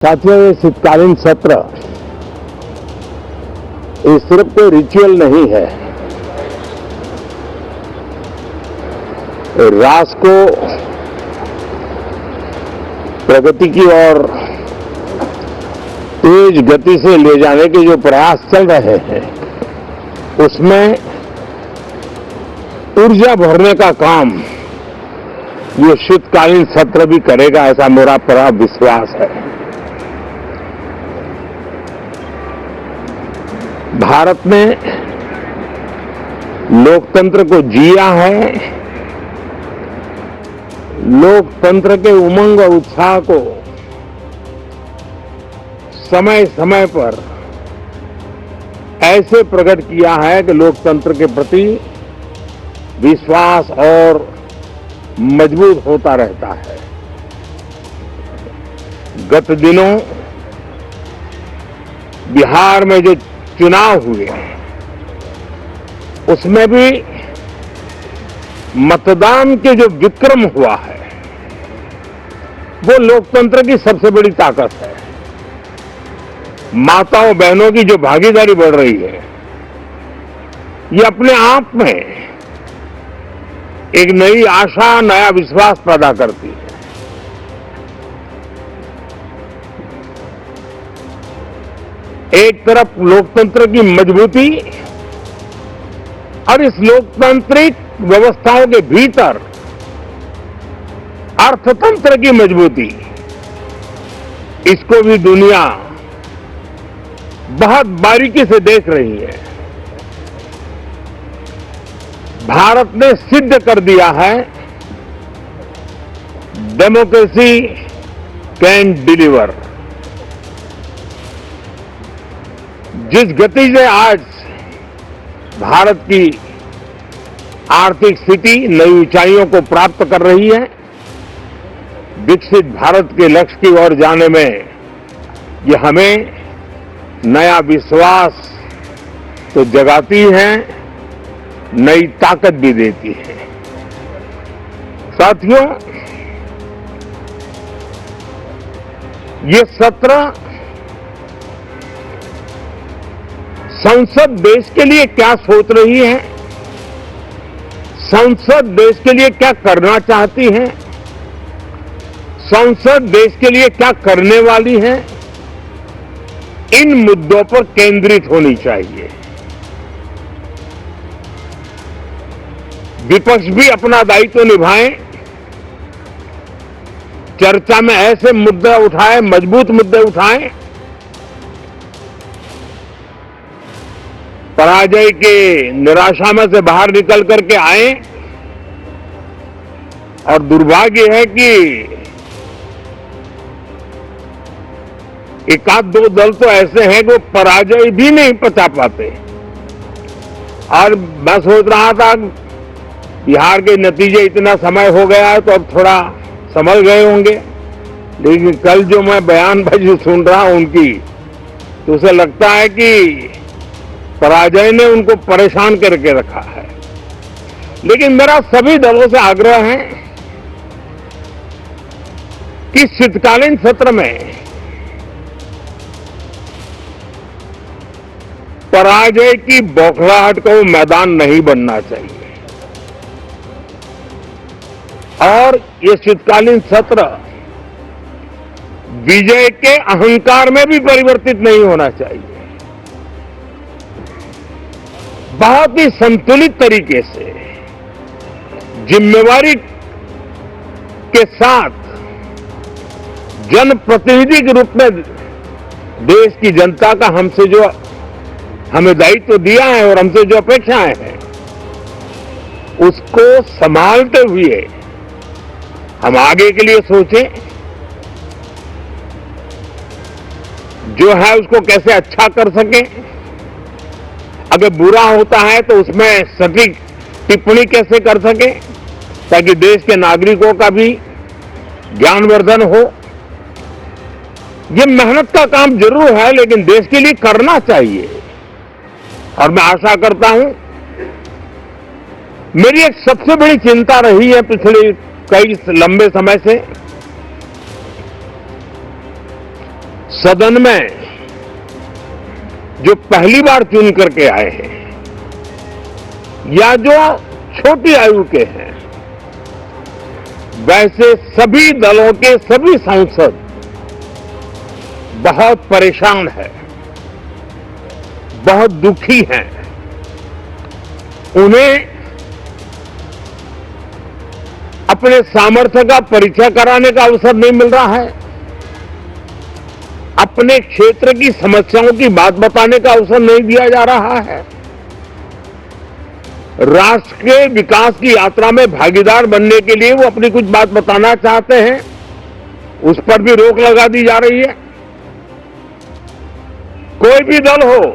साथियों, ये शीतकालीन सत्र ये सिर्फ कोई रिचुअल नहीं है। राष्ट्र को प्रगति की ओर तेज गति से ले जाने के जो प्रयास चल रहे हैं, उसमें ऊर्जा भरने का काम ये शीतकालीन सत्र भी करेगा, ऐसा मेरा पूरा विश्वास है। भारत ने लोकतंत्र को जिया है, लोकतंत्र के उमंग और उत्साह को समय समय पर ऐसे प्रकट किया है कि लोकतंत्र के प्रति विश्वास और मजबूत होता रहता है। गत दिनों बिहार में जो चुनाव हुए, उसमें भी मतदान के जो विक्रम हुआ है, वो लोकतंत्र की सबसे बड़ी ताकत है। माताओं बहनों की जो भागीदारी बढ़ रही है, ये अपने आप में एक नई आशा, नया विश्वास पैदा करती है। एक तरफ लोकतंत्र की मजबूती और इस लोकतांत्रिक व्यवस्थाओं के भीतर अर्थतंत्र की मजबूती, इसको भी दुनिया बहुत बारीकी से देख रही है। भारत ने सिद्ध कर दिया है, डेमोक्रेसी कैन डिलीवर। जिस गति से आज भारत की आर्थिक स्थिति नई ऊंचाइयों को प्राप्त कर रही है, विकसित भारत के लक्ष्य की ओर जाने में ये हमें नया विश्वास तो जगाती है, नई ताकत भी देती है। साथियों, ये सत्र संसद देश के लिए क्या सोच रही है, संसद देश के लिए क्या करना चाहती है, संसद देश के लिए क्या करने वाली है, इन मुद्दों पर केंद्रित होनी चाहिए। विपक्ष भी अपना दायित्व निभाएं, चर्चा में ऐसे मुद्दे उठाएं, मजबूत मुद्दे उठाएं, पराजय के निराशा में से बाहर निकल करके आए। और दुर्भाग्य है कि एक आध दो दल तो ऐसे हैं कि वो पराजय भी नहीं पचा पाते। और मैं सोच रहा था बिहार के नतीजे इतना समय हो गया है तो अब थोड़ा संभल गए होंगे, लेकिन कल जो मैं बयानबाजी सुन रहा हूं उनकी, तो उसे लगता है कि पराजय ने उनको परेशान करके रखा है। लेकिन मेरा सभी दलों से आग्रह है कि शीतकालीन सत्र में पराजय की बौखलाहट को मैदान नहीं बनना चाहिए। और ये शीतकालीन सत्र विजय के अहंकार में भी परिवर्तित नहीं होना चाहिए। बहुत ही संतुलित तरीके से, जिम्मेवारी के साथ, जनप्रतिनिधि के रूप में देश की जनता का हमसे जो हमें दायित्व दिया है और हमसे जो अपेक्षाएं हैं, उसको संभालते हुए हम आगे के लिए सोचें, जो है उसको कैसे अच्छा कर सकें। अगर बुरा होता है तो उसमें सटीक टिप्पणी कैसे कर सकें, ताकि देश के नागरिकों का भी ज्ञानवर्धन हो। ये मेहनत का काम जरूर है, लेकिन देश के लिए करना चाहिए। और मैं आशा करता हूं, मेरी एक सबसे बड़ी चिंता रही है पिछले कई लंबे समय से, सदन में जो पहली बार चुन करके आए हैं या जो छोटी आयु के हैं, वैसे सभी दलों के सभी सांसद बहुत परेशान हैं, बहुत दुखी हैं। उन्हें अपने सामर्थ्य का परिचय कराने का अवसर नहीं मिल रहा है, अपने क्षेत्र की समस्याओं की बात बताने का अवसर नहीं दिया जा रहा है। राष्ट्र के विकास की यात्रा में भागीदार बनने के लिए वो अपनी कुछ बात बताना चाहते हैं, उस पर भी रोक लगा दी जा रही है। कोई भी दल हो,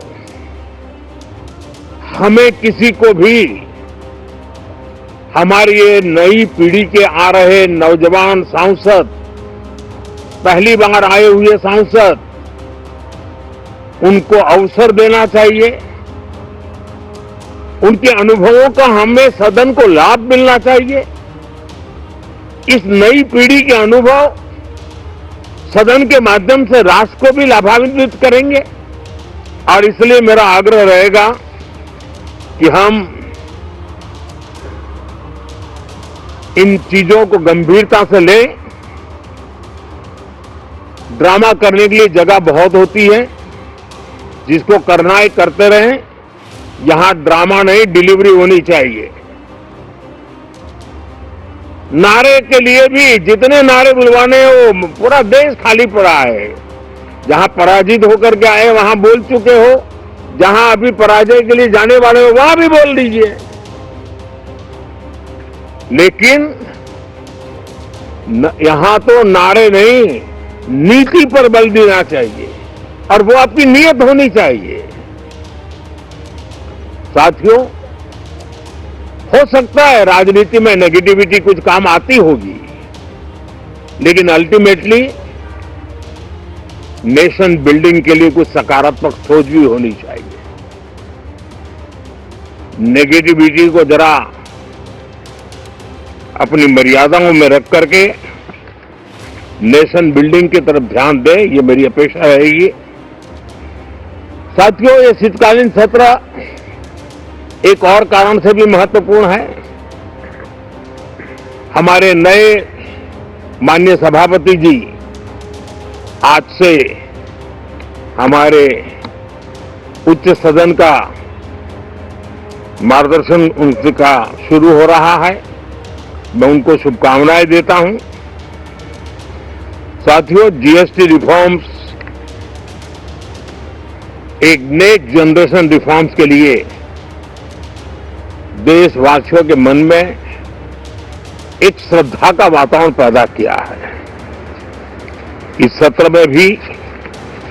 हमें किसी को भी हमारी ये नई पीढ़ी के आ रहे नौजवान सांसद, पहली बार आए हुए सांसद, उनको अवसर देना चाहिए। उनके अनुभवों का हमें सदन को लाभ मिलना चाहिए। इस नई पीढ़ी के अनुभव सदन के माध्यम से राष्ट्र को भी लाभान्वित करेंगे और इसलिए मेरा आग्रह रहेगा कि हम इन चीजों को गंभीरता से लें। ड्रामा करने के लिए जगह बहुत होती है, जिसको करना है करते रहें। यहां ड्रामा नहीं, डिलीवरी होनी चाहिए। नारे के लिए भी जितने नारे बुलवाने हैं, वो पूरा देश खाली पड़ा है। जहां पराजित होकर के आए वहां बोल चुके हो, जहां अभी पराजय के लिए जाने वाले हो वहां भी बोल दीजिए, लेकिन यहां तो नारे नहीं, नीति पर बल देना चाहिए और वो आपकी नीयत होनी चाहिए। साथियों, हो सकता है राजनीति में नेगेटिविटी कुछ काम आती होगी, लेकिन अल्टीमेटली नेशन बिल्डिंग के लिए कुछ सकारात्मक सोच भी होनी चाहिए। नेगेटिविटी को जरा अपनी मर्यादाओं में रख करके नेशन बिल्डिंग की तरफ ध्यान दें, ये मेरी अपेक्षा रहेगी। साथियों, ये शीतकालीन सत्र एक और कारण से भी महत्वपूर्ण है। हमारे नए माननीय सभापति जी आज से हमारे उच्च सदन का मार्गदर्शन उनका शुरू हो रहा है। मैं उनको शुभकामनाएं देता हूं। साथियों, जीएसटी रिफॉर्म्स एक नेक्स्ट जनरेशन रिफॉर्म्स के लिए देशवासियों के मन में एक श्रद्धा का वातावरण पैदा किया है। इस सत्र में भी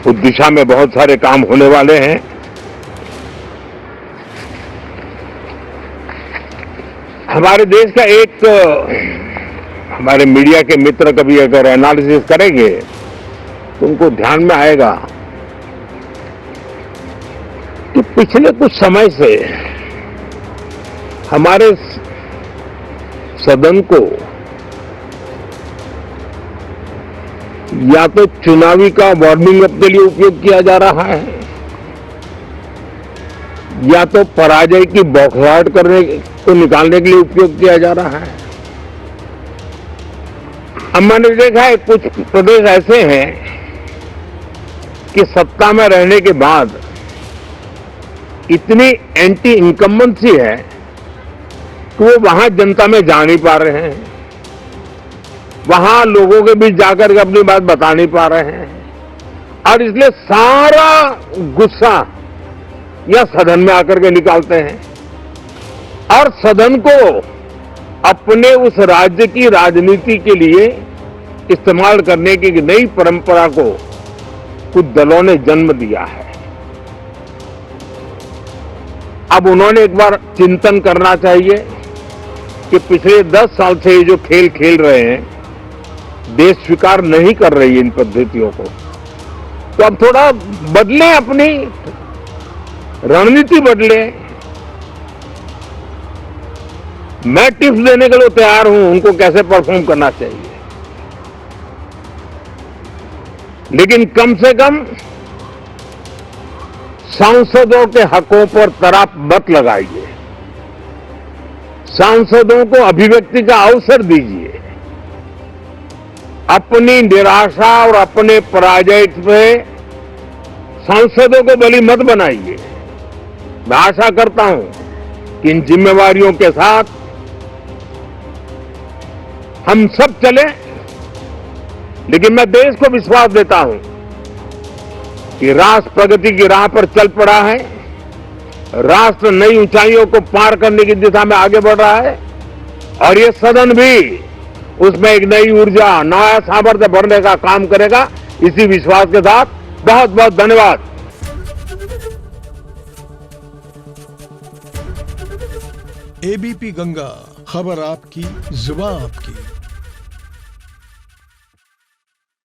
उस दिशा में बहुत सारे काम होने वाले हैं। हमारे देश का एक हमारे मीडिया के मित्र कभी अगर एनालिसिस करेंगे तो उनको ध्यान में आएगा कि पिछले कुछ समय से हमारे सदन को या तो चुनावी का वार्मिंग अप के लिए उपयोग किया जा रहा है, या तो पराजय की बौखलाहट करने को निकालने के लिए उपयोग किया जा रहा है। अब मैंने देखा है कुछ प्रदेश ऐसे हैं कि सत्ता में रहने के बाद इतनी एंटी इनकम्बेंसी है कि वो वहां जनता में जा नहीं पा रहे हैं, वहां लोगों के बीच जाकर के अपनी बात बता नहीं पा रहे हैं, और इसलिए सारा गुस्सा या सदन में आकर के निकालते हैं और सदन को अपने उस राज्य की राजनीति के लिए इस्तेमाल करने की नई परंपरा को कुछ दलों ने जन्म दिया है। अब उन्होंने एक बार चिंतन करना चाहिए कि पिछले 10 साल से ये जो खेल खेल रहे हैं, देश स्वीकार नहीं कर रही है इन पद्धतियों को, तो अब थोड़ा बदलें, अपनी रणनीति बदलें। मैं टिप्स देने के लिए तैयार हूं उनको कैसे परफॉर्म करना चाहिए, लेकिन कम से कम सांसदों के हकों पर तराप मत लगाइए, सांसदों को अभिव्यक्ति का अवसर दीजिए, अपनी निराशा और अपने पराजय पे सांसदों को बलि मत बनाइए। मैं आशा करता हूं कि इन जिम्मेवारियों के साथ हम सब चलें, लेकिन मैं देश को विश्वास देता हूं कि राष्ट्र प्रगति की राह पर चल पड़ा है, राष्ट्र नई ऊंचाइयों को पार करने की दिशा में आगे बढ़ रहा है और ये सदन भी उसमें एक नई ऊर्जा, नया सामर्थ्य बढ़ने का काम करेगा। इसी विश्वास के साथ बहुत बहुत धन्यवाद। एबीपी गंगा, खबर आपकी, जुबान आपकी।